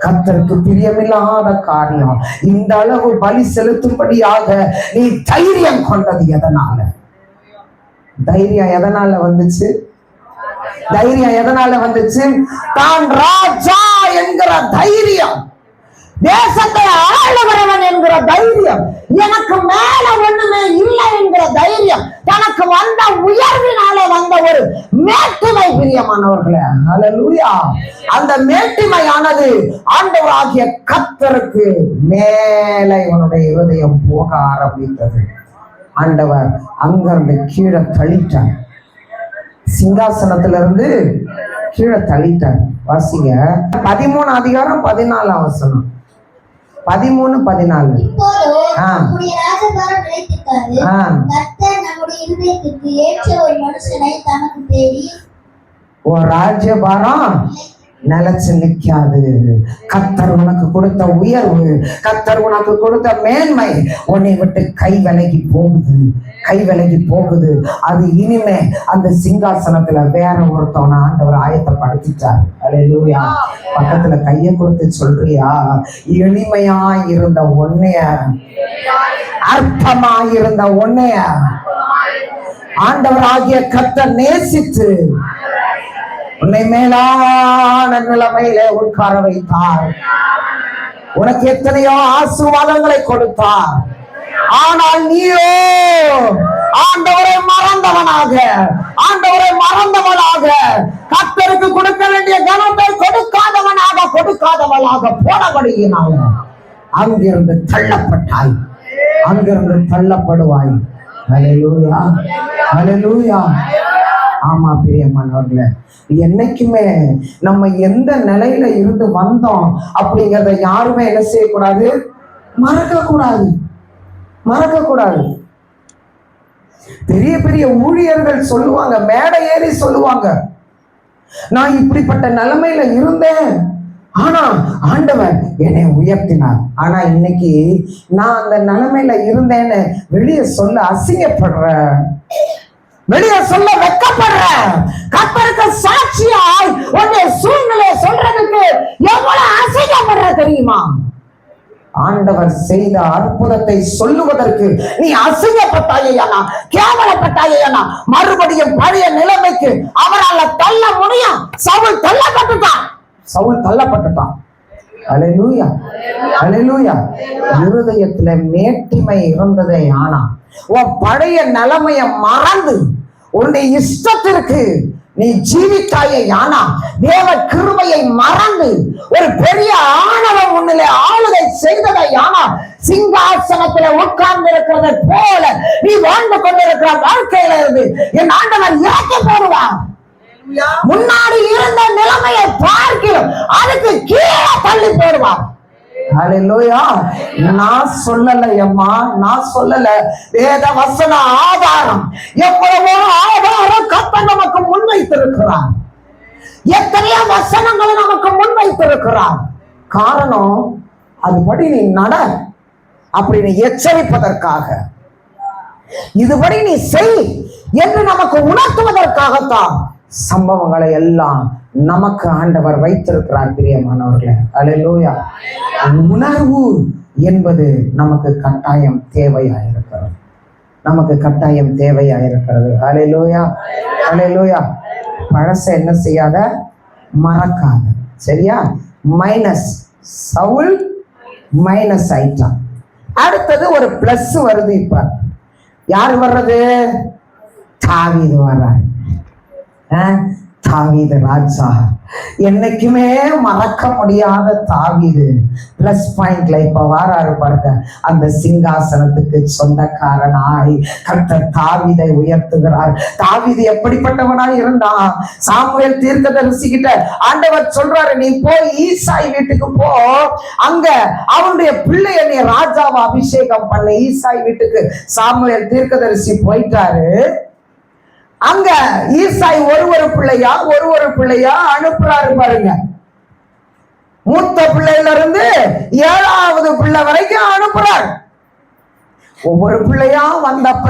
கர்த்தருக்கு பிரியமில்லாத காரியம். இந்த அளவு பலி செலுத்தும்படியாக நீ தைரியம் கொண்டது எதனால? தைரியம் எதனால வந்துச்சு? தைரியம் எதனால வந்துச்சு? தான் ராஜா என்கிற தைரியம், தேசத்தை ஆளுகிறவன் என்கிற தைரியம், எனக்கு மேல ஒண்ணுமே இல்லை என்கிற தைரியம், தனக்கு வந்த உயர்வினால வந்த ஒரு மேட்டுமை. பிரியமானவர்களே, ஹல்லேலூயா. அந்த மேட்டுமையானது ஆண்டவராகிய கர்த்தருக்கு மேலே இவனுடைய இருதயம் போக ஆரம்பித்தது. ஆண்டவர் அங்கிருந்து கீழே தள்ளிட்டார், சிங்காசனத்திலிருந்து கீழே தள்ளிட்டார். வாசிங்க 13 அதிகாரம் 14 வசனம். 13-14. ராஜ்யபாரம் நிலைச்சு நிக்காது. கர்த்தர் உனக்கு கொடுத்த உயர்வு, கர்த்தர் உனக்கு கொடுத்த மேன்மை உன்னை விட்டு கை விலகி போகுது. அது இனிமே அந்த சிங்காசனத்துல வேற ஒருத்தவனை ஆண்டவர் ஆயத்தப்படுத்திட்டார். அல்லேலூயா. பக்கத்துல கையை கொடுத்து சொல்றியா, எளிமையா இருந்த உன்னைய, அற்பமா இருந்த உன்னைய ஆண்டவராகிய கர்த்தர் நேசித்து உன்னை மேலான நிலைமையில உட்கார வைத்தார். உனக்கு எத்தனையோ ஆசீர்வாதங்களை கொடுத்தார். ஆனால் நீயோ ஆண்டவரை மறந்தவனாக கர்த்தருக்கு கொடுக்க வேண்டிய கனத்தை கொடுக்காதவனாக போனபடியினால அங்கிருந்து தள்ளப்படுவாய். ஹல்லேலூயா, ஹல்லேலூயா. ஆமா பிரியமானவர்களே, என்னைக்குமே நம்ம எந்த நிலையில இருந்து வந்தோம் அப்படிங்கறத யாருமே என்ன செய்யக்கூடாது, மறக்க கூடாது. பெரிய பெரிய ஊழியர்கள் சொல்லுவாங்க, மேடை ஏறி சொல்லுவாங்க, நான் இப்படிப்பட்ட நிலைமையில இருந்தேன், ஆனா ஆண்டவர் என்னை உயர்த்தினார். ஆனா இன்னைக்கு நான் அந்த நிலைமையில இருந்தேன்னு வெளியே சொல்ல அசிங்கப்படுறேன், வெளியே சொல்ல வெட்கப்படுற. கர்த்தருக்கு சாட்சியாய் உன்னை சூழ்நிலை சொல்றதுக்கு எவ்வளவு அசிங்கப்படுற தெரியுமா? ஆண்டவர் செய்த அற்புதத்தை சொல்லுவதற்கு நீ அசிங்கப்பட்டாயேனா, கேவலப்பட்டாயேனா, மறுபடியும் பழைய நிலைமைக்கு அவரால் தள்ள முடியும். சவுல் தள்ளப்பட்டுட்டான். அல்லேலூயா, அல்லேலூயா. இருதயத்துல மேட்டிமை இருந்ததே, ஆனா உன் பழைய நிலைமைய மறந்து உன்னுடைய இஷ்டத்திற்கு நீ ஜீவித்தாயே, ஆனா தேவ கிருபையை மறந்து ஒரு பெரிய ஆணவம் உன்னிலே ஆளுகை செய்ததை, ஆனா சிங்காசனத்துல உட்கார்ந்து இருக்கிறதை போல நீ வாழ்ந்து கொண்டிருக்கிற வாழ்க்கையில இருந்து என் ஆண்டவர் இறக்கி போடுவான். முன்னாடி இருந்த நிலைமையை பார்க்கிறோம், அதுக்கு கீழே தள்ளி போடுவார். ஹல்லேலூயா. நான் சொல்லல, வேத வசன ஆதாரம், எவ்வளவோ ஆதாரம் கர்த்தர் நமக்கு முன்வைத்திருக்கிறார். எத்தனையோ வசனங்களை நமக்கு முன்வைத்திருக்கிறார். காரணம், அதுபடி நீ நட அப்படின்னு எச்சரிப்பதற்காக, இதுபடி நீ செய் என்று நமக்கு உணர்த்துவதற்காகத்தான் சம்பவங்களை எல்லாம் நமக்கு ஆண்டவர் வைத்திருக்கிறார். பிரியமானவர்களே, அல்லேலூயா. உணர்வு என்பது நமக்கு கட்டாயம் தேவையாயிருக்கிறது. அல்லேலூயா, அல்லேலூயா. பழச என்ன செய்யாத, மறக்காத. சரியா? மைனஸ், சவுல் மைனஸ் ஆயிட்டான். அடுத்தது ஒரு பிளஸ் வருது. இப்ப யார் வர்றது? தாவீது வர்றார். தாவீது ராஜா, என்னைக்குமே மறக்க முடியாத தாவீது பிளஸ் பாயிண்ட்ல இப்ப வாராரு பாருங்க. அந்த சிங்காசனத்துக்கு சொந்தக்காரனாய் கர்த்தர் தாவீதை உயர்த்துகிறார். தாவீது எப்படிப்பட்டவனாய் இருந்தான்? சாமுவேல் தீர்க்கதரிசி கிட்ட ஆண்டவர் சொல்றாரு, நீ போய் ஈசாய் வீட்டுக்கு போ, அங்க அவனுடைய பிள்ளைய நீ ராஜாவை அபிஷேகம் பண்ண. ஈசாய் வீட்டுக்கு சாமுவேல் தீர்க்கதரிசி போயிட்டாரு. அங்க ஈசாய் ஒரு பிள்ளையா அனுப்புறாரு பாருங்க. மூத்த பிள்ளையில இருந்து 7வது பிள்ளை வரைக்கும் அனுப்புறார். ஒவ்வொரு பிள்ளையா வந்தப்ப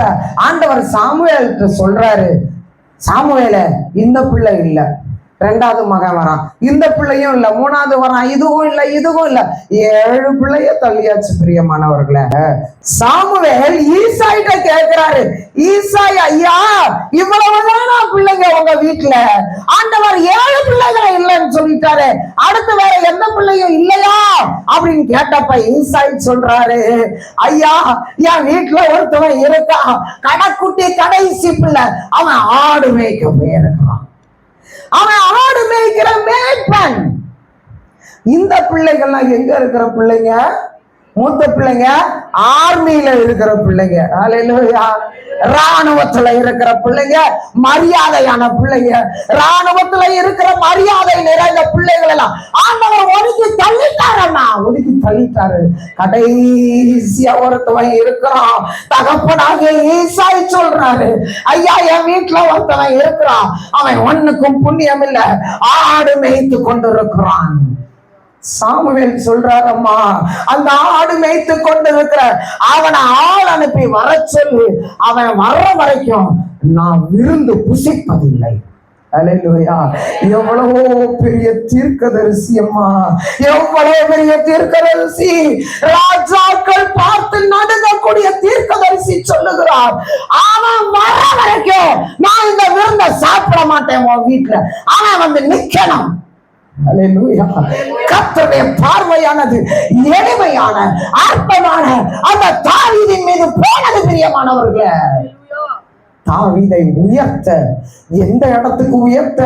ஆண்டவர் சாமுவேல் சொல்றாரு, சாமுவேல இந்த பிள்ளை இல்ல, ரெண்டாவது மகன் வரான், இந்த பிள்ளையும் இல்ல. மூணாவது வரான், இதுவும் இல்ல, இதுவும் இல்ல. 7 பிள்ளைய தள்ளியாச்சு பிரியமானவர்களே. சாமுவேல் ஈசாயிட்ட கேட்கிறாரு, ஈசாய் ஐயா, இவ்வளவுதானா பிள்ளைங்க உங்க வீட்டுல? ஆண்டவர் 7 பிள்ளைகளை இல்லைன்னு சொல்லிட்டாரு, அடுத்து வேற எந்த பிள்ளையும் இல்லையா அப்படின்னு கேட்டப்ப ஈசாய் சொல்றாரு, ஐயா, என் வீட்டுல ஒருத்தவன் இருக்கா, கடைக்குட்டி கடைசி பிள்ளை, அவன் ஆடு மேய்க்க போயிருக்கான். அவன் ஆடு மேய்க்கிற மேய்ப்பன். இந்த பிள்ளைகள்லாம் எங்க இருக்கிற பிள்ளைங்க? மூத்த பிள்ளைங்க ஆர்மியில இருக்கிற பிள்ளைங்க, ராணுவத்துல இருக்கிற பிள்ளைங்க, மரியாதையான பிள்ளைங்க, ராணுவத்துல இருக்கிற மரியாதை நிறைந்த பிள்ளைகள் எல்லாம் ஆண்டவர் ஒதுக்கி தள்ளிட்டாரண்ணா, ஒதுக்கி தள்ளிட்டாரு. கடைசியா ஒருத்தவன் இருக்கிறான், தகப்பனாக ஈசாய் சொல்றாரு, ஐயா, என் வீட்டுல ஒருத்தவன் இருக்கிறான், அவன் ஒண்ணுக்கும் புண்ணியம் இல்ல, ஆடு மேய்த்து கொண்டு இருக்கிறான். சாமுவேல் சொல்றாரம்மா, அந்த ஆடு மேய்த்து கொண்டு இருக்கிற அவனை ஆள் அனுப்பி வர சொல்லு, அவன் வர்ற வரைக்கும் நான் விருந்து புசிப்பதில்லை. அல்லேலூயா. எவ்வளவோ பெரிய தீர்க்கதரிசி அம்மா, எவ்வளவு பெரிய தீர்க்கதரிசி, ராஜாக்கள் பார்த்து நடுங்கக்கூடிய தீர்க்கதரிசி சொல்லுகிறார், அவன் வர்ற வரைக்கும் நான் இந்த விருந்தை சாப்பிட மாட்டேன், உன் வீட்டுல அவன் வந்து நிக்கணும். கர்த்தருடைய பார்வையானது எளிமையான அற்பமான அந்த தாவீதின் மீது போனது பிரியமானவர்களே. தாவீதை உயர்த்த, எந்த இடத்துக்கு உயர்த்த?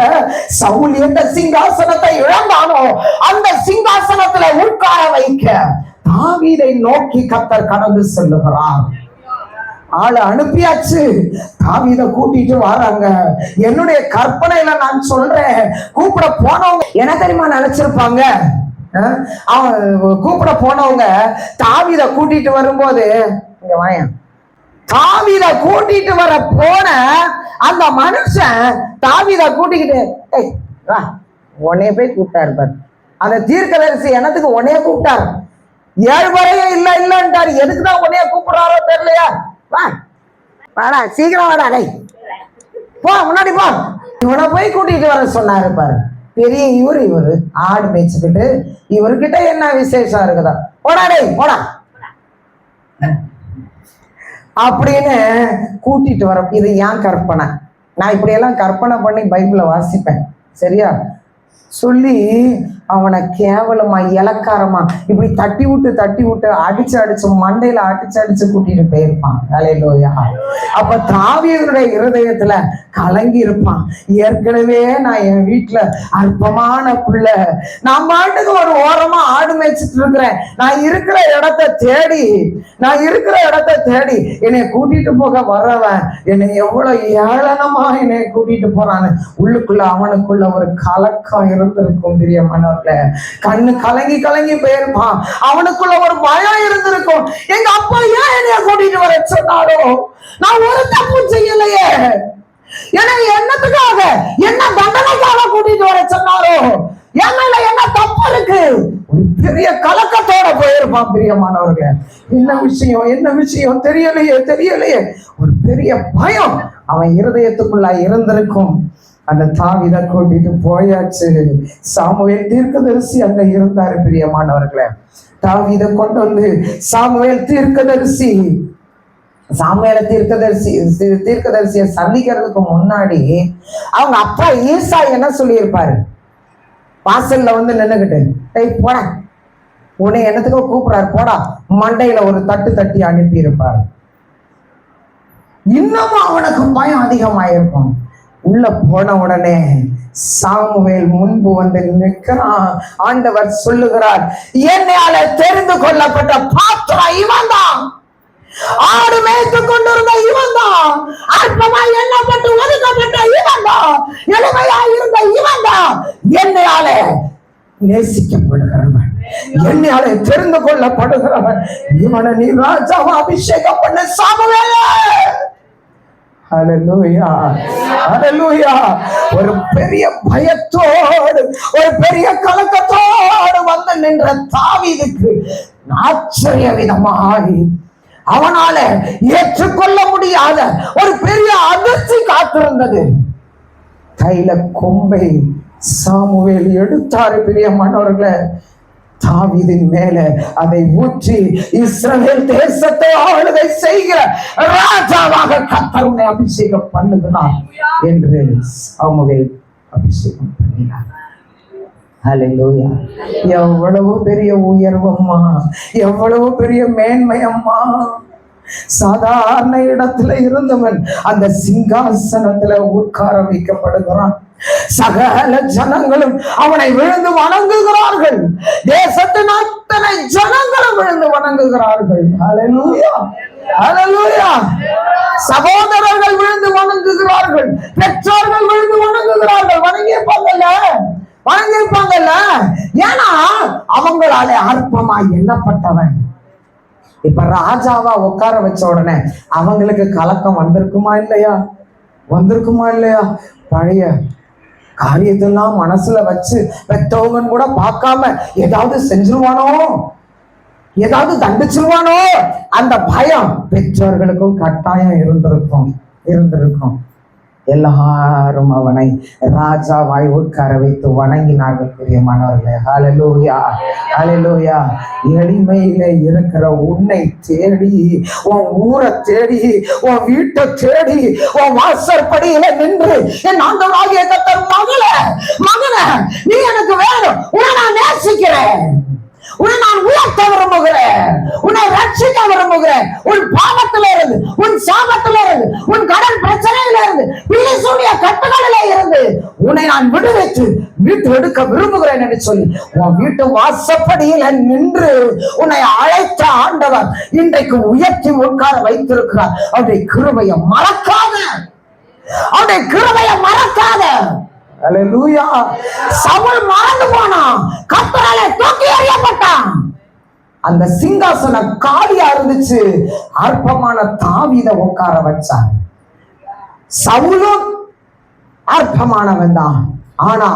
சவுல் எந்த சிங்காசனத்தை இழந்தானோ அந்த சிங்காசனத்துல உட்கார வைக்க தாவீதை நோக்கி கர்த்தர் கடந்து செல்லுகிறார். ஆளை அனுப்பியாச்சு, தாவீதை கூட்டிட்டு வராங்க. என்னுடைய கற்பனையில நான் சொல்றேன், கூப்பிட போனவங்க என்ன தெரியுமா நினைச்சிருப்பாங்க? அவன் கூப்பிட போனவங்க தாவீதை கூட்டிட்டு வரும்போது, இங்க வாயன், தாவீதை கூட்டிட்டு வர போன அந்த மனுஷன் தாவீதை கூட்டிக்கிட்டு, வா, உன்னைய போய் கூப்பிட்டாரு பாரு. அந்த தீர்க்கதரிசி என்னத்துக்கு உன்னைய கூப்பிட்டாரு? 7 வரையும் இல்ல இல்லன்ட்டாரு. எதுக்குதான் உன்னைய கூப்பிடுறாரோ தெரியலையா? வா, வாடா, சீக்கிரம் வாடா, டேய் போ, முன்னாடி போ. இவனை போய் கூட்டிட்டு வர சொன்னாரு பாரு. பெரிய இவரு ஆடு மேய்ச்சிக்கிட்டு இவர்கிட்ட என்ன விசேஷம் இருக்குதா? போடா டேய், போடா அப்படின்னு கூட்டிட்டு வர. இது ஏன் கற்பனை? நான் இப்படியெல்லாம் கற்பனை பண்ணி பைபிளை வாசிப்பேன், சரியா? சொல்லி அவனை கேவலமா இலக்காரமா இப்படி தட்டி விட்டு அடிச்சு மண்டையில அடிச்சு கூட்டிட்டு போயிருப்பான். அல்லேலூயா. அப்ப தாவீதுடைய இருதயத்துல கலங்கி இருப்பான். ஏற்கனவே நான் என் வீட்டுல அற்பமான பிள்ளை, நான் பாட்டுக்கு ஒரு ஓரமா ஆடு மேய்ச்சிட்டு இருக்கிறேன், நான் இருக்கிற இடத்தை தேடி என்னை கூட்டிட்டு போக வர்றவன் என்னை எவ்வளவு ஏளனமா என்னை கூட்டிட்டு போறான்னு உள்ளுக்குள்ள அவனுக்குள்ள ஒரு கலக்கம் இருந்திருக்கும் பிரியமானவர்களே. கண்ணு கலங்கி போயிருப்பான். அவனுக்குள்ள ஒரு பயம் இருந்திருக்கும், எங்க அப்பா ஏன் என்னைய கூட்டிட்டு வர சொன்னாரோ, நான் ஒரு தப்பு செய்யலையே, என்னத்துக்காக, என்ன தண்டனைக்காக கூட்டிட்டு வர சொன்னாரோ, என் மேல என்ன தப்பு இருக்கு? ஒரு பெரிய கலக்கத்தோட போயிருப்பான் பிரியமானவர்களே. என்ன விஷயம் தெரியலையே, ஒரு பெரிய பயம் அவன் இருதயத்துக்குள்ள இருந்திருக்கும். அந்த தாவீதை கூட்டிட்டு போயாச்சு. சாமுவேல் தீர்க்கதரிசி அங்க இருந்தாரு பிரியமானவர்களே. தாவீதை கொண்டு வந்து சாமுவேல் தீர்க்கதரிசியை சந்திக்கிறதுக்கு முன்னாடி அவங்க அப்பா ஈசாய் என்ன சொல்லியிருப்பாரு? வாசல்ல வந்து நின்னுகிட்டு, டேய் போடா, உன்னை என்னத்துக்கோ கூப்பிடாரு, போடா, மண்டையில ஒரு தட்டி அனுப்பி இருப்பாரு. இன்னமும் அவனுக்கு பயம் அதிகமாயிருக்கும். உள்ள போன உடனே சாமுவேல் முன்பு வந்து நிற்கிறான். ஆண்டவர் சொல்லுகிறார், என்னையால தெரிந்து கொள்ளப்பட்ட பாத்திரம் இவன் தான், ஆடு மேய்த்து கொண்டிருந்த இவன் தான், அற்பமாய் எண்ணப்பட்டு ஒதுக்கப்பட்ட இவன் தான், எளிமையா இருந்த இவன் தான், என்னையால நேசிக்கப்படுகிறவன், என்னையால தெரிந்து கொள்ளப்படுகிறவன், இவனை நீ ராஜாவா அபிஷேகம் பண்ண சாமுவேலே. ஹல்லேலூயா, ஹல்லேலூயா. ஒரு பெரிய பயத்தோடு, ஒரு பெரிய கலக்கத்தோடு வந்து நின்ற தாவீதுக்கு ஆச்சரிய விதமாய் அவனால ஏற்றுக்கொள்ள முடியாத ஒரு பெரிய அதிர்ச்சி காத்திருந்தது. தைல கொம்பை சாமுவேல் எடுத்தாரு பிரியமானவர்களே. தாவீதின் மேல அதை ஊற்றி இஸ்ரவேல் தேசத்தை ஆளுகை செய்கிற ராஜாவாக கர்த்தர் உன்னை அபிஷேகம் பண்ணுகிறார் என்று சாமுவேல் அபிஷேகம் பண்ணினார். ஹல்லேலூயா. எவ்வளவு பெரிய உயர்வம்மா, எவ்வளவு பெரிய மேன்மையம்மா. சாதாரண இடத்துல இருந்தவன் அந்த சிங்காசனத்துல உட்கார வைக்கப்படுகிறான். சகல ஜனங்களும் அவனை விழுந்து வணங்குகிறார்கள். தேசத்தின் அத்தனை ஜனங்களும் விழுந்து வணங்குகிறார்கள். ஹல்லேலூயா, ஹல்லேலூயா. சகோதரர்கள் விழுந்து வணங்குகிறார்கள், பெற்றோர்கள் விழுந்து வணங்குகிறார்கள். வணங்கியிருப்பாங்கல்ல. ஏன்னா அவங்களால அற்பமாய் எண்ணப்பட்டவன் இப்ப ராஜாவா உட்கார வச்ச உடனே அவங்களுக்கு கலக்கம் வந்திருக்குமா இல்லையா? வந்திருக்குமா இல்லையா? பழைய காரியத்தெல்லாம் மனசுல வச்சு பெற்றவங்க கூட பார்க்காம ஏதாவது செஞ்சிருவானோ, ஏதாவது தண்டிச்சிருவானோ, அந்த பயம் பெற்றோர்களுக்கும் கட்டாயம் இருந்திருக்கும். எல்லாரும் அவனை ராஜாவாய் உட்கார வைத்து வணங்கினார்கள் பிரியமானவர்களே. ஹல்லேலூயா, ஹல்லேலூயா. எளிமையில இருக்கிற உன்னை தேடி, உன் ஊரை தேடி, உன் வீட்டை தேடி, உன் வாசற்படியில நின்று என் ஆண்டவராகிய கர்த்தர் மகனே நீ எனக்கு வேணும், உன்னை நான் நேசிக்கிறேன், உன்னை நான் உயர்த்த விரும்புகிறேன், உன்னை ரட்சிக்க விரும்புகிறேன், உன் பாவத்தில இருந்து, உன் சாபத்தில இருந்து, உன் கடன் பிரச்சனையில இருந்து, பிள்ளைசூனிய கட்டுகளில இருந்து உன்னை நான் விடுவித்து வீட்டு எடுக்க விரும்புகிறேன் என்று சொல்லி உன் வீட்டு வாசப்படியில் நின்று உன்னை அழைத்த ஆண்டவர் இன்றைக்கு உயர்த்தி உட்கார வைத்திருக்கிறார். அவருடைய கிருபையை மறக்காத, அவருடைய கிருபையை மறக்காத. ஹல்லேலூயா. சவுல் மறந்து போனான், கர்த்தராலே தூக்கி எறியப்பட்டான். அந்த சிங்காசனம் காலியா இருந்துச்சு. அற்பமான தாவீதை உட்கார வச்சார். சவுலும் அற்பமானவன் தான், ஆனா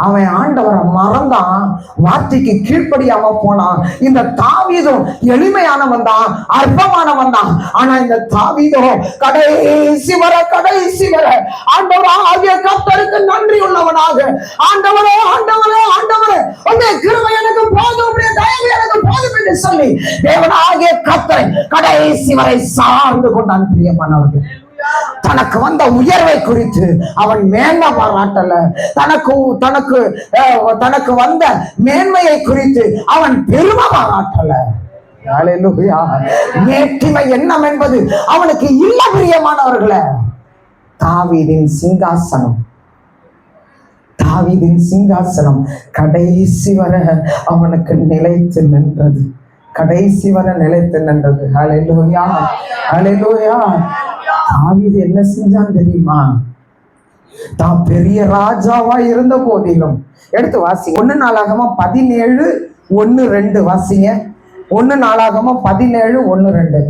அவன் ஆண்டவரை மறந்தான், வார்த்தைக்கு கீழ்ப்படியாம போனான். இந்த தாவீதும் எளிமையானவன் தான், அற்பமானவன் தான், ஆனா இந்த தாவீதும் கடைசி வர ஆண்டவராகிய கர்த்தருக்கு நன்றி உள்ளவனாக, ஆண்டவரே ஆண்டவரே ஆண்டவரே உம்முடைய கிருபை எனக்கு போதும், உம்முடைய தயவு எனக்கு போதும் என்று சொல்லி தேவனாகிய கர்த்தரை கடைசி வரை சார்ந்து கொண்டான். பிரியமானவர்கள், தனக்கு வந்த உயர்வை குறித்து அவன் மேன்மை பாராட்டல, தனக்கு வந்த மேன்மையை குறித்து அவன் பெருமை பாராட்டல. ஹல்லேலூயா. மேட்டிமை எண்ணம் என்பது அவனுக்கு இல்ல பிரியமானவர்களே. தாவீதின் சிங்காசனம் கடைசி வர அவனுக்கு நிலைத்து நின்றது. ஹல்லேலூயா, ஹல்லேலூயா. தாவீது என்ன செஞ்சான் தெரியுமா? தான் பெரிய ராஜாவா இருந்த போதிலும், எடுத்து வாசி 1 நாளாகமம் 17:1-2 வாசிங்க. 1 நாளாகமம் 17:1-2.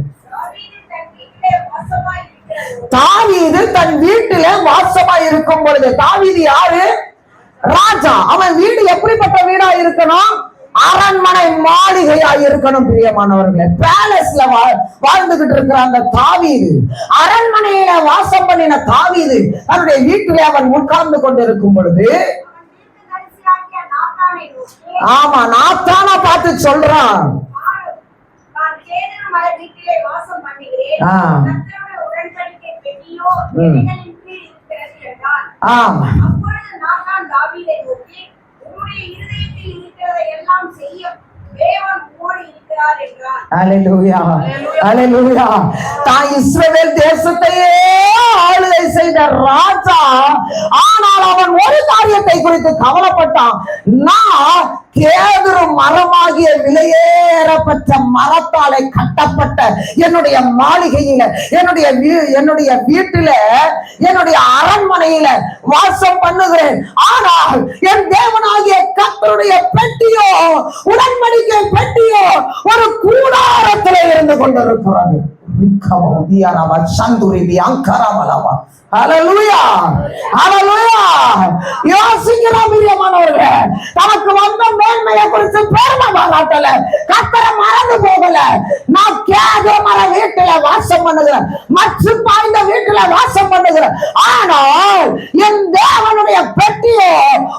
தாவீது தன் வீட்டில வாசமா இருக்கும் பொழுது, தாவீது யாரு? ராஜா. அவன் வீடு எப்படிப்பட்ட வீடா இருக்கணும்? அரண்மனை மாளிகையா இருக்கணும் பிரியமானவர்களே. பேலஸ்ல வாழ்ந்துகிட்டு இருக்கிற அந்த தாவீது, அரண்மனையில வாசம் பண்ணின தாவீது தன்னுடைய வீட்டிலே அவன் உட்கார்ந்து கொண்டிருக்கும் பொழுது, ஆமா, நாத்தானா பார்த்து சொல்றான், ஆமா, ஹல்லேலூயா, ஹல்லேலூயா. தான் இஸ்ரவேல் தேசத்தையே ஆளுகை செய்த ராஜா, ஆனால் அவன் ஒரு காரியத்தை குறித்து கவலைப்பட்டான். நான் கேதுரு மரமாகிய விலையேறப்பட்ட மரத்தாலே கட்டப்பட்ட என்னுடைய மாளிகையில, என்னுடைய வீட்டில, என்னுடைய அரண்மனையில வாசம் பண்ணுகிறேன். ஆனால் என் தேவனாகிய கர்த்தருடைய பெட்டியோ, உடன்படிக்கை பெட்டியோ ஒரு கூடாரத்திலே இருந்து கொண்டிருக்கிறது. தனக்கு வந்த மேன்மையை குறித்து பெருமை பாராட்டல, கர்த்தரை மறந்து போகல. நான் கேது மர வீட்டுல வாசம் பண்ணுகிற, மற்ற பாய்ந்த வீட்டுல வாசம் பண்ணுகிற. ஆனால் என் தேவனுடைய பெட்டியோ,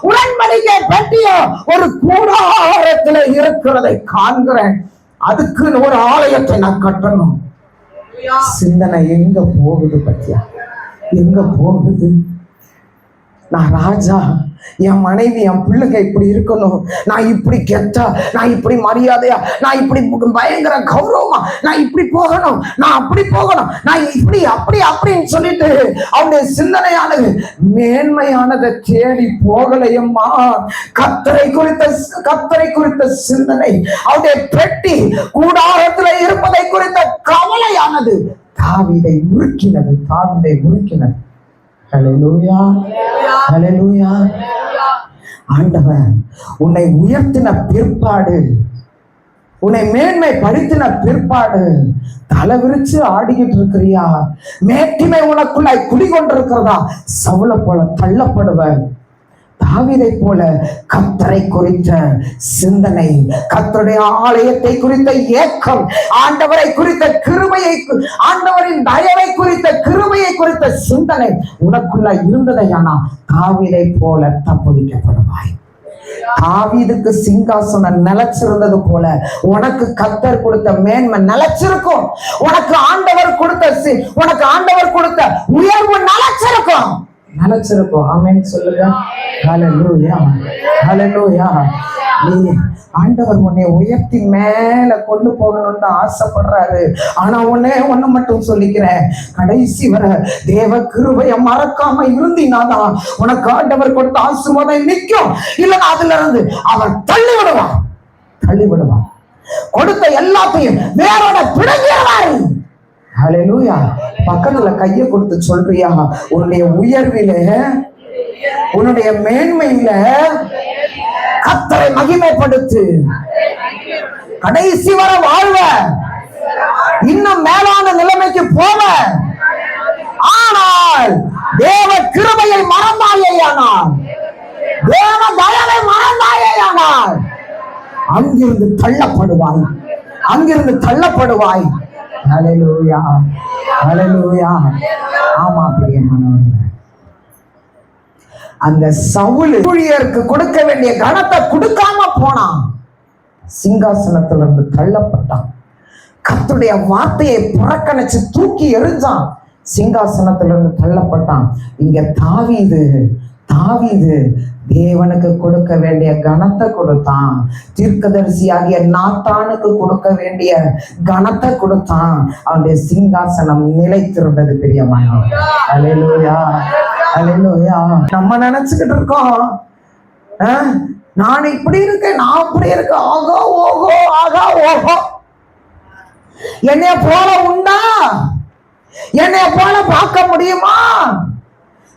உடன்படிக்கை பெட்டியோ ஒரு கூடாரத்தில் இருக்கிறதை காண்கிறேன். அதுக்கு ஒரு ஆலயத்தை நான் கட்டணும். சிந்தனை எங்க போகுது பத்தியா? எங்க போகுது? நான் ராஜா, என் மனைவி என் பிள்ளைங்க இப்படி இருக்கணும், நான் இப்படி கெத்தா, நான் இப்படி மரியாதையா, நான் இப்படி பயங்கர கௌரவமா, நான் இப்படி போகணும், நான் அப்படி போகணும், நான் இப்படி அப்படி அப்படின்னு சொல்லிட்டு அவனுடைய சிந்தனையானது மேன்மையானதை தேடி போகலையம்மா. கர்த்தரை குறித்த சிந்தனை, அவருடைய பெட்டி கூடாரத்தில் இருப்பதை குறித்த கவலையானது தாவீதை உருக்கினது. ஹல்லேலூயா, ஹல்லேலூயா. ஆண்டவர் உன்னை உயர்த்தின பிற்பாடு, உன்னை மேன்மை படுத்தின பிற்பாடு தலை விரிச்சு ஆடிக்கிட்டு இருக்கிறியா? மேட்டிமை உனக்குள்ளாய் குடிகொண்டிருக்கிறதா? சவுலை போல தள்ளப்படுவ. தாவீதை போல கர்த்தரை குறித்த சிந்தனை, கர்த்தருடைய ஆலயத்தை குறித்த ஏக்கம், ஆண்டவரை குறித்த கிருபையை, ஆண்டவரின் தயவை குறித்த கிருபையை குறித்த சிந்தனை உனக்குள்ள இருந்ததையானா தாவீதை போல தப்புவிக்கப்படுவாய். தாவீதுக்கு சிங்காசனம் நிலைச்சிருந்தது போல உனக்கு கர்த்தர் கொடுத்த மேன்மை நிலைச்சிருக்கும். உனக்கு ஆண்டவர் கொடுத்த உயர்வு நிலைச்சிருக்கும். ஆமென் சொல்லுங்க. ஹல்லேலூயா, ஹல்லேலூயா. நீ ஆண்டவர் உன்னை உயர்த்தி மேல கொண்டு போகணும்னு ஆசைப்படுறாரு. ஆனா ஒண்ணு மட்டும் சொல்லிக்கிறேன், கடைசி வர தேவ கிருபையை மறக்காம இருந்தீனாதான் உனக்கு ஆண்டவர் கொடுத்த ஆசீர்வாதம் நிற்கும். இல்லைன்னா அதுல இருந்து அவன் தள்ளி விடுவான். கொடுத்த எல்லாத்தையும் வேறோட பிடுங்கிடுவாரு. ஹல்லேலூயா. பக்கத்துல கையை கொடுத்து சொல்றியா, உன்னுடைய உயர்வில, உன்னுடைய மேன்மையில கர்த்தரை மகிமைப்படுத்து. கடைசி வர வாழ்வ, இன்னும் மேலான நிலைமைக்கு போவ. ஆனால் தேவ கிருபையை மறந்தாயேயானால், தேவ தயவை மறந்தாயேயானால் அங்கிருந்து தள்ளப்படுவாய். ஹல்லேலூயா, ஹல்லேலூயா. ஆமா பிரியமானவர்களே, அந்த சவுல் ஊழியருக்கு கொடுக்க வேண்டிய கனத்தை கொடுக்காம போனான். சிங்காசனத்திலிருந்து தள்ளப்பட்டான். கர்த்தருடைய வார்த்தையை புறக்கணிச்சு தூக்கி எறிஞ்சான். சிங்காசனத்திலிருந்து தள்ளப்பட்டான். இங்க தாவீது தேவனுக்கு கொடுக்க வேண்டிய கனத்தை கொடுத்தான். தீர்க்கதரிசியாகிய நாத்தானுக்கு கொடுக்க வேண்டிய கனத்தை கொடுத்தான். அவனுடைய சிங்காசனம் நிலைத்திருந்தது. பிரியமானவர்களே, ஹல்லேலூயா, ஹல்லேலூயா. நம்ம நினைச்சுக்கிட்டு இருக்கோம், நான் இப்படி இருக்கேன், நான் அப்படி இருக்கேன், ஆகோ ஓகோ, என்னைய போல உண்டா? என்னைய போல பார்க்க முடியுமா?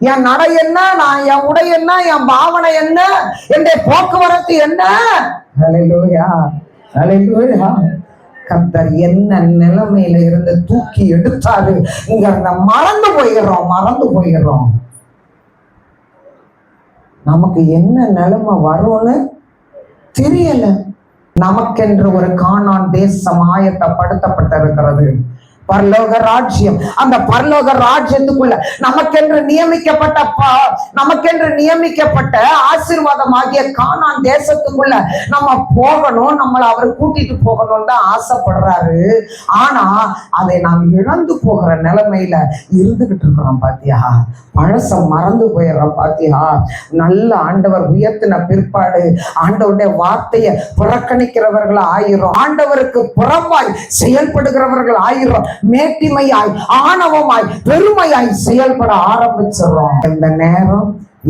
என் நடை என்ன, நான் என் உடை என்ன, என் பாவனை என்ன, என்னுடைய போக்குவரத்து என்ன? ஹல்லேலூயா, ஹல்லேலூயா. கர்த்தர் என்ன நிலைமையில இருந்து தூக்கி எடுத்தாரு மறந்து போயிடுறோம். நமக்கு என்ன நிலைமை வரும்னு தெரியல. நமக்கென்று ஒரு கானான் தேசம் ஆயத்தப்படுத்தப்பட்டிருக்கிறது, பரலோக ராஜ்யம். அந்த பரலோக ராஜ்யத்துக்குள்ள நமக்கென்று நியமிக்கப்பட்ட ஆசீர்வாதமாகிய கானான் தேசத்துக்குள்ள நம்ம போகணும். நம்மளை அவர் கூட்டிட்டு போகணும்னு தான் ஆசைப்படுறாரு. ஆனா அதை நாம் இழந்து போகிற நிலைமையில இருந்துகிட்டு இருக்கிறோம். பாத்தியா, பழசம் மறந்து போயிடுறோம். பாத்தியா, நல்ல ஆண்டவர் உயர்த்தின பிற்பாடு ஆண்டவருடைய வார்த்தையை புறக்கணிக்கிறவர்கள் ஆயிரும், ஆண்டவருக்கு புறம்பாய் செயல்படுகிறவர்கள் ஆயிரும், மேட்டிமையாய், ஆணவமாய், பெருமையாய் செயல்பட ஆரம்பிச்சிடறோம். இந்த நேரம்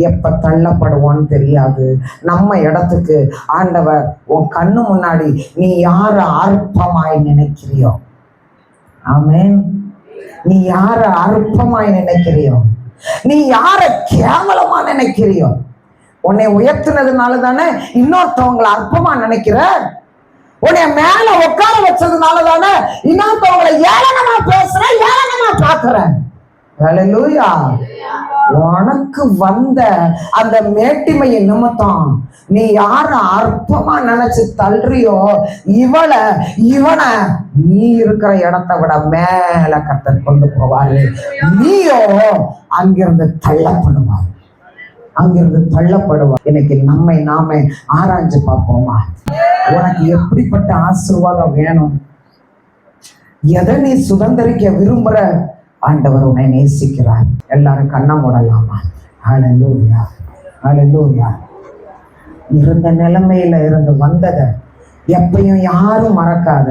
எப்ப தள்ளப்படுவோன்னு தெரியாது. நம்ம இடத்துக்கு ஆண்டவர் உன் கண்ணு முன்னாடி நீ யார அற்பமாய் நினைக்கிறியோ, ஆமென், நீ யார அற்பமாய் நினைக்கிறியோ, நீ யார கேவலமா நினைக்கிறியோ, உன்னை உயர்த்தினதுனால தானே இன்னொருத்தவங்களை அற்பமா நினைக்கிற. உன்னை மேல உட்கார வச்சதுனால தானே இன்னொருத்தவங்களை ஏளனமா பேசுற, ஏளனமா பாக்குற. ஹல்லேலூயா. உனக்கு வந்த அந்த மேட்டிமையின் நிமித்தம் நீ யார அற்பமா நினைச்சு தள்ளுறியோ, இவனை நீ இருக்கிற இடத்தை விட மேல கர்த்தர் கொண்டு போவாரு. நீயோ அங்கிருந்து தள்ளப்படுவார், அங்கிருந்து தள்ளப்படுவார். இன்னைக்கு நம்மை நாமே ஆராய்ஞ்சு பார்ப்போமா? உனக்கு எப்படிப்பட்ட ஆசீர்வாதம் வேணும்? எதை நீ சுதந்திரிக்க விரும்புற? ஆண்டவர் உன்னை நேசிக்கிறார். எல்லாரும் கண்ணை மூடலாமா? ஹல்லேலூயா, ஹல்லேலூயா. இருந்த நிலைமையில இருந்து வந்ததை எப்பயும் யாரும் மறக்காத.